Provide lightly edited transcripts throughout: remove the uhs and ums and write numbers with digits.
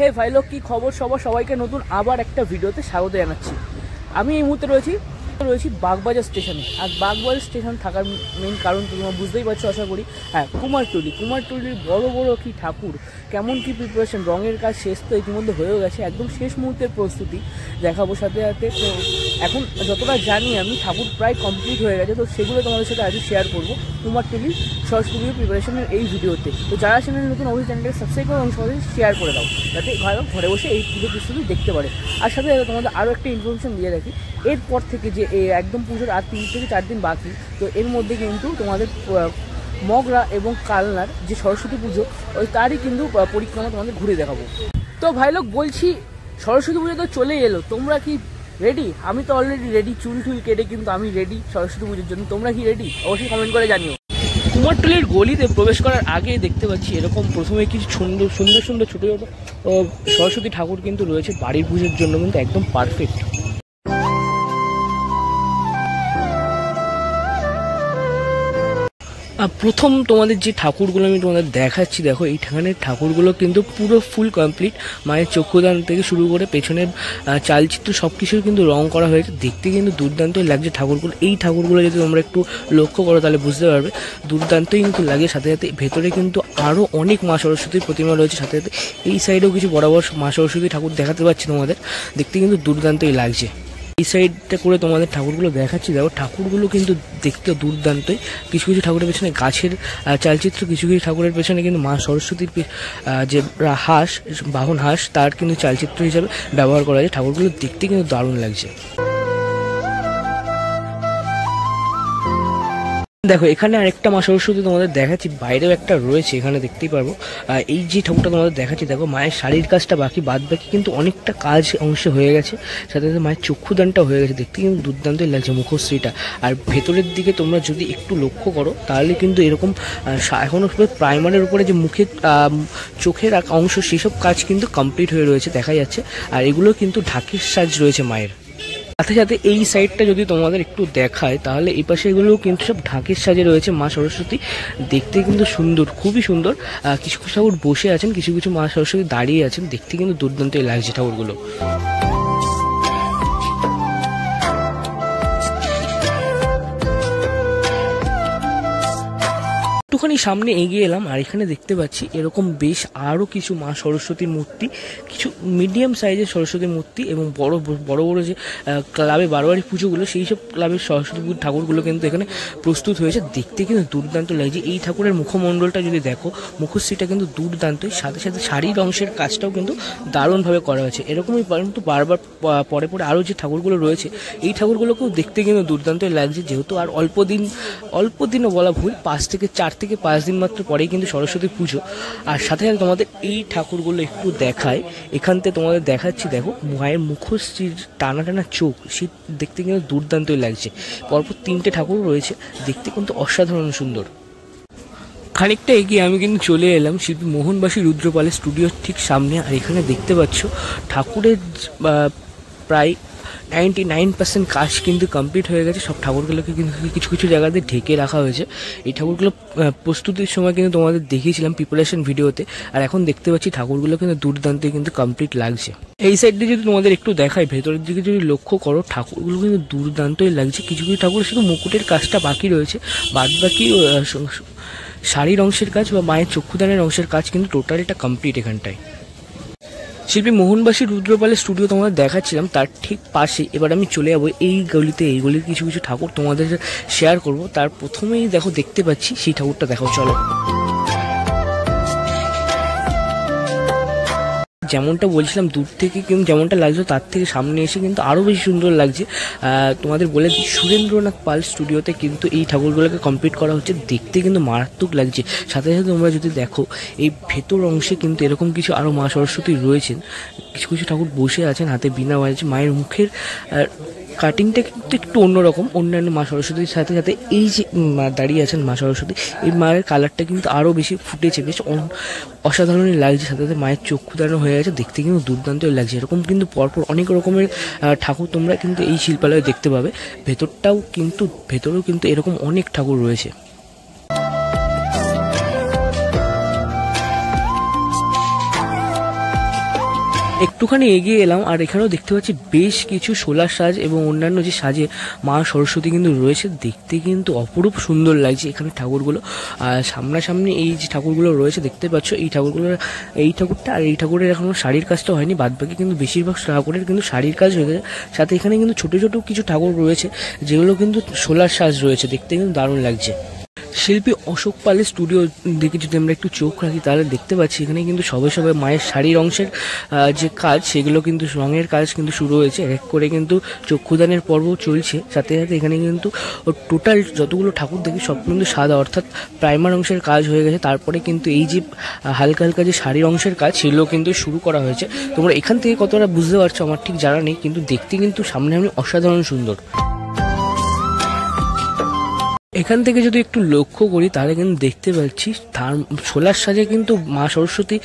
হে ভাই লোক, কি খবর সবার? সবাইকে নতুন আবার একটা ভিডিওতে স্বাগত জানাচ্ছি। আমি এই মুহূর্তে রয়েছি বাগবাজার স্টেশনে। আর বাগবাজার স্টেশন থাকার মেন কারণ তোমরা বুঝতেই পারছো আশা করি। হ্যাঁ, কুমারটুলির বড় বড় কি ঠাকুর, কেমন কি প্রিপারেশন, রঙের কাজ শেষ তো ইতিমধ্যে হয়েও গেছে, একদম শেষ মুহূর্তের প্রস্তুতি দেখাবো সাথে সাথে। তো এখন যতটা জানি আমি, ঠাকুর প্রায় কমপ্লিট হয়ে গেছে, তো সেগুলো তোমাদের সাথে আজকে শেয়ার করবো কুমারটুলির সরস্বতী পুজোর প্রিপারেশনের এই ভিডিওতে। তো যারা চ্যানেল নতুন অবশ্যই চ্যানেলটাকে সাবস্ক্রাইব করে সবাই শেয়ার করে দাও, যাতে ভালো ঘরে বসে এই পুজো প্রস্তুতি দেখতে পারে। আর সাথে সাথে তোমাদের আরও একটা ইনফরমেশন দিয়ে রাখি, এরপর থেকে যে একদম পুজোর আর 3 থেকে 4 দিন বাকি, তো এর মধ্যে কিন্তু তোমাদের মগরা এবং কালনার যে সরস্বতী পুজো, ওই তারই কিন্তু পরিক্রমা তোমাদের ঘুরে দেখাবো। তো ভাই লোক বলছি, সরস্বতী পুজো তো চলেই এলো, তোমরা কি রেডি? আমি তো অলরেডি রেডি, চুল কেটে কিন্তু আমি রেডি সরস্বতী পুজোর জন্য। তোমরা কি রেডি? অবশ্যই কমেন্ট করে জানিও। কুমারটুলির গলিতে প্রবেশ করার আগে দেখতে পাচ্ছি এরকম প্রথমে কিছু সুন্দর ছোটো ছোটো সরস্বতী ঠাকুর কিন্তু রয়েছে বাড়ির পুজোর জন্য, কিন্তু একদম পারফেক্ট। প্রথম তোমাদের যে ঠাকুরগুলো আমি তোমাদের দেখাচ্ছি, দেখো এইখানের ঠাকুরগুলো কিন্তু পুরো ফুল কমপ্লিট। মায়ের চক্ষুদান থেকে শুরু করে পেছনের চালচিত্র সব কিছুর কিন্তু রং করা হয়েছে, দেখতে কিন্তু দুর্দান্তই লাগছে ঠাকুরগুলো। এই ঠাকুরগুলো যদি তোমরা একটু লক্ষ্য করো তাহলে বুঝতে পারবে দুর্দান্তই কিন্তু লাগে। সাথে সাথে ভেতরে কিন্তু আরও অনেক মা সরস্বতীর প্রতিমা রয়েছে, সাথে সাথে এই সাইডেও কিছু বরাবর মা সরস্বতী ঠাকুর দেখাতে পাচ্ছি তোমাদের, দেখতে কিন্তু দুর্দান্তই লাগছে। এই সাইডটা করে তোমাদের ঠাকুরগুলো দেখাচ্ছি, দেখো ঠাকুরগুলো কিন্তু দেখতে দুর্দান্তই। কিছু কিছু ঠাকুরের পেছনে গাছের চালচিত্র, কিছু কিছু ঠাকুরের পেছনে কিন্তু মা সরস্বতীর যে হাঁস, বাহন হাঁস, তার কিন্তু চালচিত্র হিসাবে ব্যবহার করা যায়। ঠাকুরগুলো দেখতে কিন্তু দারুণ লাগছে। দেখো এখানে আরেকটা মা সরস্বতী তোমাদের দেখাচ্ছি, বাইরেও একটা রয়েছে, এখানে দেখতেই পারবো। এই যে ঠাকুরটা তোমাদের দেখাচ্ছি, দেখো মায়ের শাড়ির কাজটা বাকি, বাদ বাকি কিন্তু অনেকটা কাজ অংশে হয়ে গেছে, সাথে সাথে মায়ের চক্ষুদানটা হয়ে গেছে, দেখতে কিন্তু দুর্দান্তই লাগছে মুখশ্রীটা। আর ভেতরের দিকে তোমরা যদি একটু লক্ষ্য করো তাহলে কিন্তু এরকম এখনও প্রাইমারের উপরে যে মুখের চোখের অংশ, সেসব কাজ কিন্তু কমপ্লিট হয়ে রয়েছে দেখা যাচ্ছে। আর এগুলো কিন্তু ঢাকের সাজ রয়েছে মায়ের। সাথে সাথে এই সাইডটা যদি তোমাদের একটু দেখায় তাহলে এই পাশে এগুলোও কিন্তু সব ঢাকের সাজে রয়েছে মা সরস্বতী, দেখতে কিন্তু সুন্দর, খুবই সুন্দর। কিছু কিছু ঠাকুর বসে আছেন, কিছু কিছু মা সরস্বতী দাঁড়িয়ে আছেন, দেখতে কিন্তু দুর্দান্তই লাগছে ঠাকুরগুলো। একটুখানি সামনে এগিয়ে এলাম, আর এখানে দেখতে পাচ্ছি এরকম বেশ আরও কিছু মা সরস্বতীর মূর্তি, কিছু মিডিয়াম সাইজের সরস্বতীর মূর্তি, এবং বড় বড় যে ক্লাবে বারোয়ারি পুজোগুলো, সেই সব ক্লাবের সরস্বতী পুজোর ঠাকুরগুলো কিন্তু এখানে প্রস্তুত হয়েছে, দেখতে কিন্তু দুর্দান্ত লাগছে। এই ঠাকুরের মুখমণ্ডলটা যদি দেখো, মুখশ্রীটা কিন্তু দুর্দান্তই, সাথে সাথে শাড়ির অংশের কাজটাও কিন্তু দারুণভাবে করা হয়েছে। এরকমই কিন্তু বারবার পরে পরে আরও যে ঠাকুরগুলো রয়েছে, এই ঠাকুরগুলোকেও দেখতে কিন্তু দুর্দান্তই লাগছে। যেহেতু আর অল্প দিনও বলা ভুল, 4 থেকে 5 দিন মাত্র পরেই কিন্তু সরস্বতী পুজো। আর সাথে সাথে তোমাদের এই ঠাকুরগুলো একটু দেখায়, এখান থেকে তোমাদের দেখাচ্ছি, দেখো মায়ের মুখশ্রীর টানা চোখ, সে দেখতে কিন্তু দুর্দান্তই লাগছে। পরপর 3টে ঠাকুর রয়েছে, দেখতে কিন্তু অসাধারণ সুন্দর। খানিকটা এগিয়ে আমি কিন্তু চলে এলাম শিল্পী মোহনবাসী রুদ্রপালের স্টুডিওর ঠিক সামনে। আর এখানে দেখতে পাচ্ছ ঠাকুরের প্রায় 99% কাজ কিন্তু কমপ্লিট হয়ে গেছে। সব ঠাকুরগুলোকে কিন্তু কিছু কিছু জায়গাতে ঢেকে রাখা হয়েছে। এই ঠাকুরগুলো প্রস্তুতির সময় কিন্তু তোমাদের দেখিয়েছিলাম প্রিপারেশন ভিডিওতে, আর এখন দেখতে পাচ্ছি ঠাকুরগুলো কিন্তু দুর্দান্ত কিন্তু কমপ্লিট লাগছে। এই সাইডে যদি তোমাদের একটু দেখায়, ভেতরের দিকে যদি লক্ষ্য করো, ঠাকুরগুলো কিন্তু দুর্দান্তই লাগছে। কিছু কিছু ঠাকুর শুধু মুকুটের কাজটা বাকি রয়েছে, বাদ বাকি শাড়ির অংশের কাজ বা মায়ের চক্ষুদানের অংশের কাজ কিন্তু টোটালটা কমপ্লিট এখানটায়। শিল্পী মোহনবাসী রুদ্রপালের স্টুডিও তোমাদের দেখাচ্ছিলাম, তার ঠিক পাশে এবার আমি চলে যাবো এই গলির কিছু কিছু ঠাকুর তোমাদের শেয়ার করব। তার প্রথমেই দেখো দেখতে পাচ্ছি সেই ঠাকুরটা, দেখো চলো। যেমনটা বলছিলাম, দূর থেকে কিন্তু যেমনটা লাগছে, তার থেকে সামনে এসে কিন্তু আরও বেশি সুন্দর লাগছে। তোমাদের বলে দিই, সুরেন্দ্রনাথ পাল স্টুডিওতে কিন্তু এই ঠাকুরগুলোকে কমপ্লিট করা হচ্ছে, দেখতে কিন্তু মারাত্মক লাগছে। সাথে সাথে তোমরা যদি দেখো, এই ভেতর অংশে কিন্তু এরকম কিছু আরও মা সরস্বতী রয়েছেন, কিছু কিছু ঠাকুর বসে আছেন, হাতে বীণা বাজাচ্ছে। মায়ের মুখের কাটিংটা কিন্তু একটু অন্যরকম, অন্যান্য মা সরস্বতীর সাথে সাথে এই যে দাঁড়িয়ে আছেন মা সরস্বতী, এই মায়ের কালারটা কিন্তু আরও বেশি ফুটেছে, বেশ অসাধারণই লাগছে। সাথে সাথে মায়ের চক্ষু দাঁড়ানো হয়ে গেছে, দেখতে কিন্তু দুর্দান্তই লাগছে। এরকম কিন্তু পরপর অনেক রকমের ঠাকুর তোমরা কিন্তু এই শিল্পালয়ে দেখতে পাবে। ভেতরেও কিন্তু এরকম অনেক ঠাকুর রয়েছে। একটুখানি এগিয়ে এলাম আর এখানেও দেখতে পাচ্ছি বেশ কিছু সোলার সাজ এবং অন্যান্য যে সাজে মা সরস্বতী কিন্তু রয়েছে, দেখতে কিন্তু অপরূপ সুন্দর লাগছে এখানে ঠাকুরগুলো। আর সামনাসামনি এই যে ঠাকুরগুলো রয়েছে দেখতে পাচ্ছ, এই ঠাকুরটা আর এই ঠাকুরের এখনো শাড়ির কাজটা হয়নি, বাদবাকি কিন্তু বেশিরভাগ ঠাকুরের কিন্তু শাড়ির কাজ হয়ে গেছে। সাথে এখানে কিন্তু ছোট ছোট কিছু ঠাকুর রয়েছে যেগুলো কিন্তু সোলার সাজ রয়েছে, দেখতে কিন্তু দারুণ লাগছে। শিল্পী অশোক পালের স্টুডিও দিকে যদি আমরা একটু চোখ রাখি তাহলে দেখতে পাচ্ছি এখানে কিন্তু সবে মায়ের শাড়ির অংশের যে কাজ সেগুলো কিন্তু রঙের কাজ কিন্তু শুরু হয়েছে, এক করে কিন্তু চক্ষুদানের পর্ব চলছে। সাথে সাথে এখানে কিন্তু টোটাল যতগুলো ঠাকুর দেখি সব কিন্তু সাদা, অর্থাৎ প্রাইমার অংশের কাজ হয়ে গেছে। তারপরে কিন্তু এই যে হালকা হালকা যে শাড়ির অংশের কাজ সেগুলো কিন্তু শুরু করা হয়েছে। তোমরা এখান থেকে কতটা বুঝতে পারছো আমার ঠিক জানা নেই, কিন্তু দেখতে কিন্তু সামনে অসাধারণ সুন্দর। এখান থেকে যদি একটু লক্ষ্য করি তাহলে কিন্তু দেখতে পাচ্ছি সোলার সাজে কিন্তু মা সরস্বতী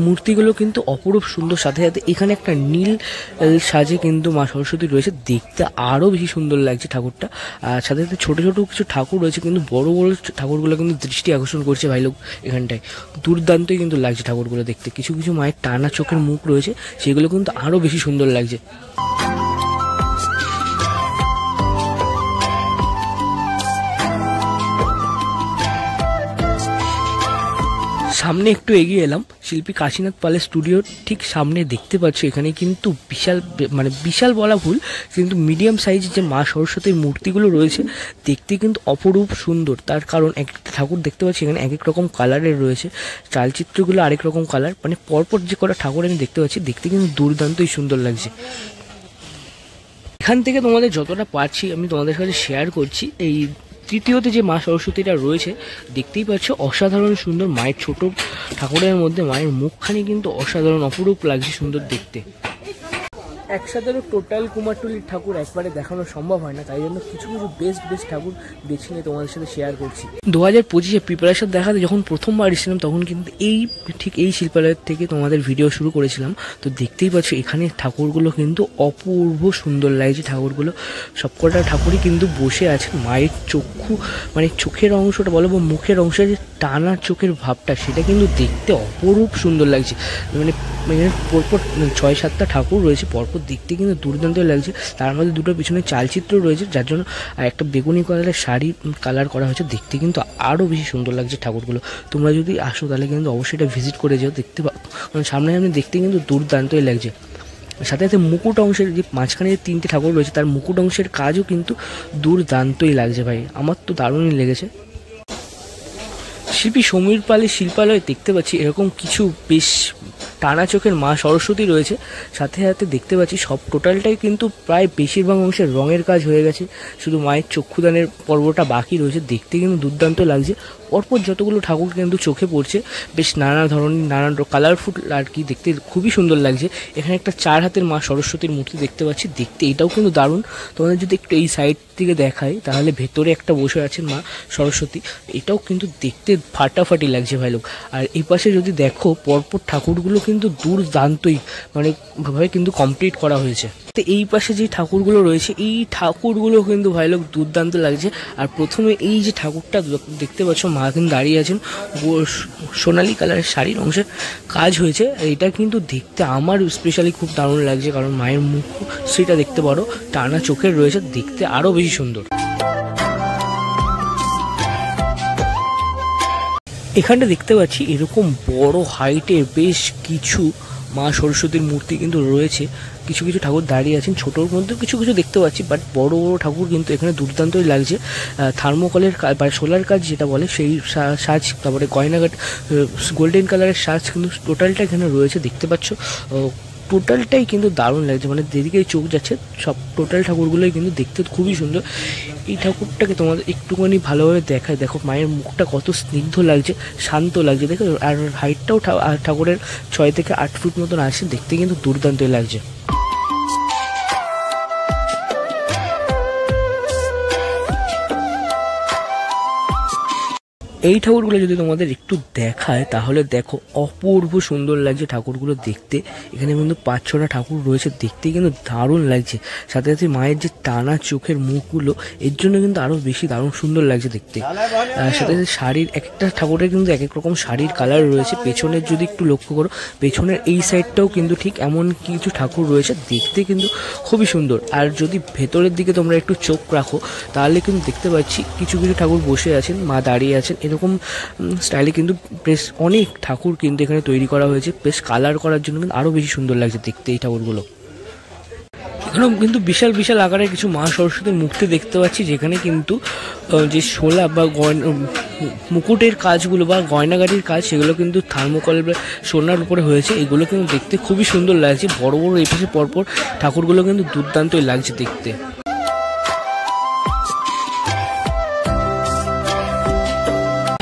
মূর্তিগুলো কিন্তু অপরূপ সুন্দর। সাথে সাথে এখানে একটা নীল সাজে কিন্তু মা সরস্বতী রয়েছে, দেখতে আরও বেশি সুন্দর লাগছে ঠাকুরটা। আর সাথে সাথে ছোটো ছোটো কিছু ঠাকুর রয়েছে, কিন্তু বড় বড় ঠাকুরগুলো কিন্তু দৃষ্টি আকর্ষণ করছে ভাই লোক। এখানটায় দুর্দান্তই কিন্তু লাগছে ঠাকুরগুলো দেখতে। কিছু কিছু মায়ের টানা চোখের মুখ রয়েছে, সেগুলো কিন্তু আরও বেশি সুন্দর লাগছে। সামনে একটু এগিয়ে এলাম, শিল্পী কাশীনাথ পালের স্টুডিওর ঠিক সামনে দেখতে পাচ্ছ এখানে কিন্তু বিশাল বলা ভুল, কিন্তু মিডিয়াম সাইজের যে মা সরস্বতীর মূর্তিগুলো রয়েছে দেখতে কিন্তু অপরূপ সুন্দর। তার কারণ একটা ঠাকুর দেখতে পাচ্ছি এখানে এক এক রকম কালারের রয়েছে, চালচিত্রগুলো আরেক রকম কালার, মানে পরপর যে কটা ঠাকুর আমি দেখতে পাচ্ছি দেখতে কিন্তু দুর্দান্তই সুন্দর লাগছে। এখান থেকে তোমাদের যতটা পারছি আমি তোমাদের সাথে শেয়ার করছি। এই তৃতীয়তে যে মা সরস্বতীটা রয়েছে দেখতেই পাচ্ছ অসাধারণ সুন্দর, মায়ের ছোট ঠাকুরের মধ্যে মায়ের মুখখানি কিন্তু অসাধারণ অপরূপ লাগছে সুন্দর দেখতে। একসাথে টোটাল কুমারটুলির ঠাকুর একবারে দেখানো সম্ভব হয় না, তাই জন্য কিছু কিছু বেস্ট ঠাকুর বেছে নিয়ে তোমাদের সাথে শেয়ার করছি। 2025-এ প্রিপারেশন দেখাতে যখন প্রথমবার এসেছিলাম তখন কিন্তু ঠিক এই শিল্পালয়ের থেকে তোমাদের ভিডিও শুরু করেছিলাম। তো দেখতেই পাচ্ছ এখানে ঠাকুরগুলো কিন্তু অপূর্ব সুন্দর লাগছে। ঠাকুরগুলো সবকটা ঠাকুরই কিন্তু বসে আছে, মায়ের চোখের অংশটা বলো বা মুখের অংশের যে টানা চোখের ভাবটা সেটা কিন্তু দেখতে অপরূপ সুন্দর লাগছে। মানে পরপর 6-7টা ঠাকুর রয়েছে, পরপর দেখতে কিন্তু দুর্দান্ত লাগছে। তার মধ্যে দুটো পিছনে চালচিত্র রয়েছে, যার জন্য একটা বেগুনি কালারের শাড়ি কালার করা হয়েছে, দেখতে কিন্তু আরও বেশি সুন্দর লাগছে ঠাকুরগুলো। তোমরা যদি আসো তাহলে কিন্তু অবশ্যই এটা ভিজিট করে যাও, দেখতে পাও, কারণ সামনে দেখতে কিন্তু দুর্দান্তই লাগছে। সাথে সাথে মুকুট অংশের যে মাঝখানে যে 3টে ঠাকুর রয়েছে তার মুকুট অংশের কাজও কিন্তু দুর্দান্তই লাগছে ভাই, আমার তো দারুণই লেগেছে। শিল্পী সমীর পালের শিল্পালয়ে দেখতে পাচ্ছি এরকম কিছু বেশ টানা চোখের মা সরস্বতী রয়েছে। সাথে সাথে দেখতে পাচ্ছি সব টোটালটাই কিন্তু প্রায় বেশিরভাগ অংশের রঙের কাজ হয়ে গেছে, শুধু মায়ের চক্ষুদানের পর্বটা বাকি রয়েছে, দেখতে কিন্তু দুর্দান্ত লাগছে। পরপর যতগুলো ঠাকুর কিন্তু চোখে পড়ছে বেশ নানা ধরনের নানান কালারফুল আর কি, দেখতে খুবই সুন্দর লাগছে। এখানে একটা 4 হাতের মা সরস্বতীর মূর্তি দেখতে পাচ্ছি, দেখতে এটাও কিন্তু দারুণ। তোমাদের যদি একটু এই সাইড থেকে দেখাই তাহলে ভেতরে একটা বসে আছেন মা সরস্বতী, এটাও কিন্তু দেখতে ফাটাফাটি লাগছে ভাই লোক। আর এই পাশে যদি দেখো পরপর ঠাকুরগুলো কিন্তু দুর্দান্তই ভাবে কিন্তু কমপ্লিট করা হয়েছে। তো এই পাশে যে ঠাকুরগুলো রয়েছে এই ঠাকুরগুলো কিন্তু ভাই লোক দুর্দান্ত লাগছে। আর প্রথমে এই যে ঠাকুরটা দেখতে পাচ্ছ মা কিন্তু দাঁড়িয়ে আছেন, সোনালি কালারের শাড়ির অংশে কাজ হয়েছে, এটা কিন্তু দেখতে আমার স্পেশালি খুব দারুণ লাগছে, কারণ মায়ের মুখ সেটা দেখতে পারো টানা চোখের রয়েছে, দেখতে আরও বেশি সুন্দর। এখানটা দেখতে পাচ্ছি এরকম বড় হাইটের বেশ কিছু মা সরস্বতীর মূর্তি কিন্তু রয়েছে, কিছু কিছু ঠাকুর দাঁড়িয়ে আছেন, ছোটোর মধ্যে কিছু কিছু দেখতে পাচ্ছি, বাট বড় বড় ঠাকুর কিন্তু এখানে দুর্দান্তই লাগছে। থার্মোকলের বা সোলার কাজ যেটা বলে সেই সাজ, তারপরে গয়নাঘাট গোল্ডেন কালারের সাজ কিন্তু টোটালটা এখানে রয়েছে, দেখতে পাচ্ছ টোটালটাই কিন্তু দারুণ লাগছে, মানে যেদিকেই চোখ যাচ্ছে সব টোটাল ঠাকুরগুলোই কিন্তু দেখতে খুবই সুন্দর। এই ঠাকুরটাকে তোমাদের একটুখানি ভালোভাবে দেখায়, দেখো মায়ের মুখটা কত স্নিগ্ধ লাগছে, শান্ত লাগছে, দেখো। আর হাইটটাও ঠাকুরের 6 থেকে 8 ফুট মতন আছে, দেখতে কিন্তু দুর্দান্তই লাগছে। এই ঠাকুরগুলো যদি তোমাদের একটু দেখায় তাহলে দেখো অপূর্ব সুন্দর লাগছে ঠাকুরগুলো দেখতে। এখানে কিন্তু 5-6টা ঠাকুর রয়েছে, দেখতে কিন্তু দারুণ লাগছে। সাথে সাথে মায়ের যে টানা চোখের মুখগুলো এর জন্য কিন্তু আরও বেশি দারুণ সুন্দর লাগছে দেখতে। সাথে সাথে শাড়ির এক একটা ঠাকুরের কিন্তু এক এক রকম শাড়ির কালার রয়েছে। পেছনের যদি একটু লক্ষ্য করো, পেছনের এই সাইডটাও কিন্তু ঠিক এমন কিছু ঠাকুর রয়েছে, দেখতে কিন্তু খুবই সুন্দর। আর যদি ভেতরের দিকে তোমরা একটু চোখ রাখো তাহলে কিন্তু দেখতে পাচ্ছি কিছু কিছু ঠাকুর বসে আছেন, মা দাঁড়িয়ে আছেন, এরকম স্টাইলে কিন্তু বেশ অনেক ঠাকুর কিন্তু এখানে তৈরি করা হয়েছে। বেশ কালার করার জন্য কিন্তু আরও বেশি সুন্দর লাগছে দেখতে এই ঠাকুরগুলো। এখানেও কিন্তু বিশাল বিশাল আকারের কিছু মা সরস্বতীর মূর্তি দেখতে পাচ্ছি, যেখানে কিন্তু যে শোলা বা মুকুটের কাজগুলো বা গয়নাগাটির কাজ সেগুলো কিন্তু থার্মোকল বা সোনার উপরে হয়েছে। এগুলো কিন্তু দেখতে খুবই সুন্দর লাগছে। বড় বড় এই পাশে পরপর ঠাকুরগুলো কিন্তু দুর্দান্তই লাগছে দেখতে।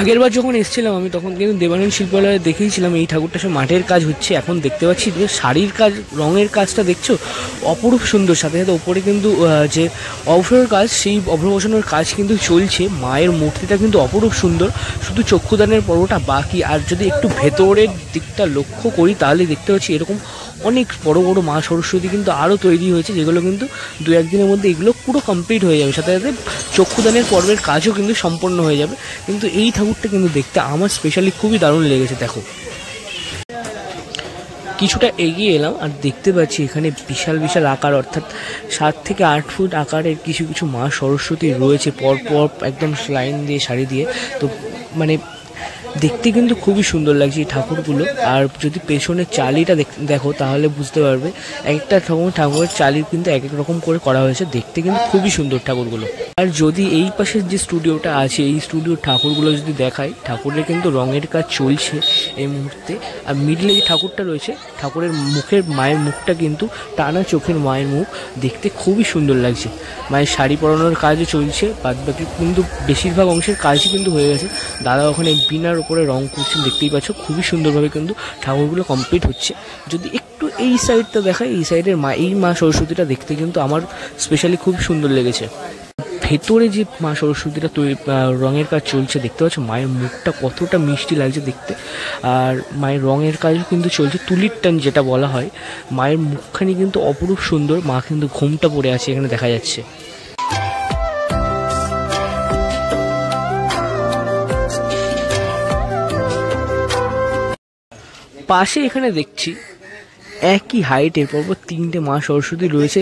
আগেরবার যখন এসেছিলাম আমি তখন কিন্তু দেবানন্দ শিল্পালয়ে দেখেছিলাম এই ঠাকুরটা সব মাটির কাজ হচ্ছে। এখন দেখতে পাচ্ছি যে শাড়ির কাজ, রঙের কাজটা দেখছো অপরূপ সুন্দর। সাথে সাথে ওপরে কিন্তু যে অভ্রের কাজ, সেই অভ্র বসানোর কাজ কিন্তু চলছে। মায়ের মূর্তিটা কিন্তু অপরূপ সুন্দর, শুধু চক্ষুদানের পর্বটা বাকি। আর যদি একটু ভেতরের দিকটা লক্ষ্য করি তাহলে দেখতে পাচ্ছি এরকম অনেক বড় বড় মা সরস্বতী কিন্তু আরও তৈরি হয়েছে, যেগুলো কিন্তু 2-1 দিনের মধ্যে এগুলো পুরো কমপ্লিট হয়ে যাবে। সাথে সাথে চক্ষুদানের পর্বের কাজও কিন্তু সম্পন্ন হয়ে যাবে। কিন্তু এই ঠাকুরটা কিন্তু দেখতে আমার স্পেশালি খুবই দারুণ লেগেছে। দেখো কিছুটা এগিয়ে এলাম আর দেখতে পাচ্ছি এখানে বিশাল বিশাল আকার, অর্থাৎ 7 থেকে 8 ফুট আকারের কিছু কিছু মা সরস্বতী রয়েছে পরপর একদম লাইন দিয়ে সারি দিয়ে। তো মানে দেখতে কিন্তু খুবই সুন্দর লাগছে এই ঠাকুরগুলো। আর যদি পেছনের চালিটা দেখো তাহলে বুঝতে পারবে একটা ঠাকুরের চালি কিন্তু এক এক রকম করে করা হয়েছে, দেখতে কিন্তু খুবই সুন্দর ঠাকুরগুলো। আর যদি এই পাশের যে স্টুডিওটা আছে এই স্টুডিওর ঠাকুরগুলো যদি দেখায়, ঠাকুরের কিন্তু রঙের কাজ চলছে এই মুহূর্তে। আর মিডলে যে ঠাকুরটা রয়েছে, ঠাকুরের মুখের মায়ের মুখটা কিন্তু টানা চোখের মায়ের মুখ, দেখতে খুবই সুন্দর লাগছে। মায়ের শাড়ি পরানোর কাজও চলছে, বাদবাকি কিন্তু বেশিরভাগ অংশের কাজই কিন্তু হয়ে গেছে। দাদা ওখানে বিনার উপরে রং করছেন, দেখতেই পাচ্ছ খুবই সুন্দরভাবে কিন্তু ঠাকুরগুলো কমপ্লিট হচ্ছে। যদি একটু এই সাইডটা দেখায়, এই সাইডের এই মা সরস্বতীটা দেখতে কিন্তু আমার স্পেশালি খুব সুন্দর লেগেছে। ভেতরে যে মা সরস্বতীটা রঙের কাজ চলছে দেখতে পাচ্ছ, মায়ের মুখটা কতটা মিষ্টি লাগছে দেখতে। আর মায়ের রঙের কাজও কিন্তু চলছে, তুলির টান যেটা বলা হয়। মায়ের মুখখানি কিন্তু অপরূপ সুন্দর, মা কিন্তু ঘোমটা পড়ে আছে এখানে দেখা যাচ্ছে। পাশে এখানে দেখছি একই হাইটের পরপর 3টে মা সরস্বতী রয়েছে,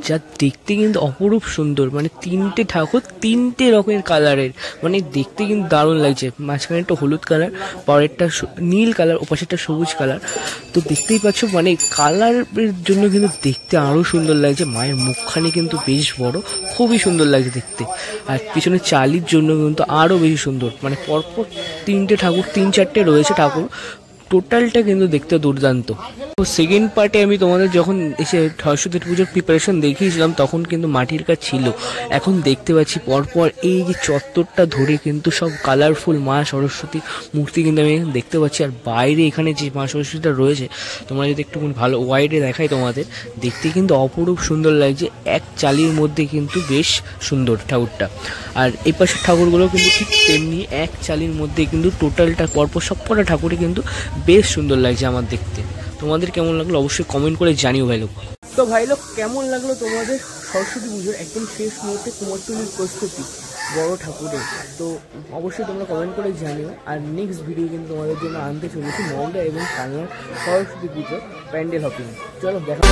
যা দেখতে কিন্তু অপরূপ সুন্দর। মানে 3টে ঠাকুর 3টে রকমের কালারের, মানে দেখতে কিন্তু দারুণ লাগছে। মাঝখানে একটা হলুদ কালার, পরেরটা নীল কালার, ওপাশেরটা সবুজ কালার। তো দেখতেই পাচ্ছ মানে কালারের জন্য কিন্তু দেখতে আরও সুন্দর লাগছে। মায়ের মুখখানি কিন্তু বেশ বড়, খুবই সুন্দর লাগছে দেখতে। আর পিছনে চালির জন্য কিন্তু আরও বেশি সুন্দর। মানে পরপর 3টে ঠাকুর, 3-4টে রয়েছে ঠাকুর, টোটালটা কিন্তু দেখতে দুর্দান্ত। তো সেকেন্ড পার্টে আমি তোমাদের যখন এসে সরস্বতী পুজোর প্রিপারেশন দেখিয়েছিলাম তখন কিন্তু মাটির কাজ ছিল। এখন দেখতে পাচ্ছি পরপর এই যে চত্বরটা ধরে কিন্তু সব কালারফুল মা সরস্বতী মূর্তি কিন্তু আমি দেখতে পাচ্ছি। আর বাইরে এখানে যে মা সরস্বতীটা রয়েছে, তোমরা যদি একটু ভালো ওয়াইডে দেখাই তোমাদের, দেখতে কিন্তু অপরূপ সুন্দর লাগছে। এক চালির মধ্যে কিন্তু বেশ সুন্দর ঠাকুরটা। আর এই পাশের ঠাকুরগুলো কিন্তু ঠিক তেমনি এক চালির মধ্যে কিন্তু টোটালটা পরপর সবকটা ঠাকুরই কিন্তু বেশ সুন্দর লাগছে আমার দেখতে। তোমাদের কেমন লাগলো অবশ্যই কমেন্ট করে জানিও ভাই লোক। তো ভাই লোক কেমন লাগলো তোমাদের সরস্বতী পুজোর একদম শেষ মুহূর্তে কুমোরটুলির প্রস্তুতি বড় ঠাকুরের? তো অবশ্যই তোমরা কমেন্ট করে জানিও। আর নেক্সট ভিডিও কিন্তু তোমাদের জন্য আনতে চলেছি মালদা এবং কালনার সরস্বতী পুজোর প্যান্ডেল হপিং। চলো দেখা।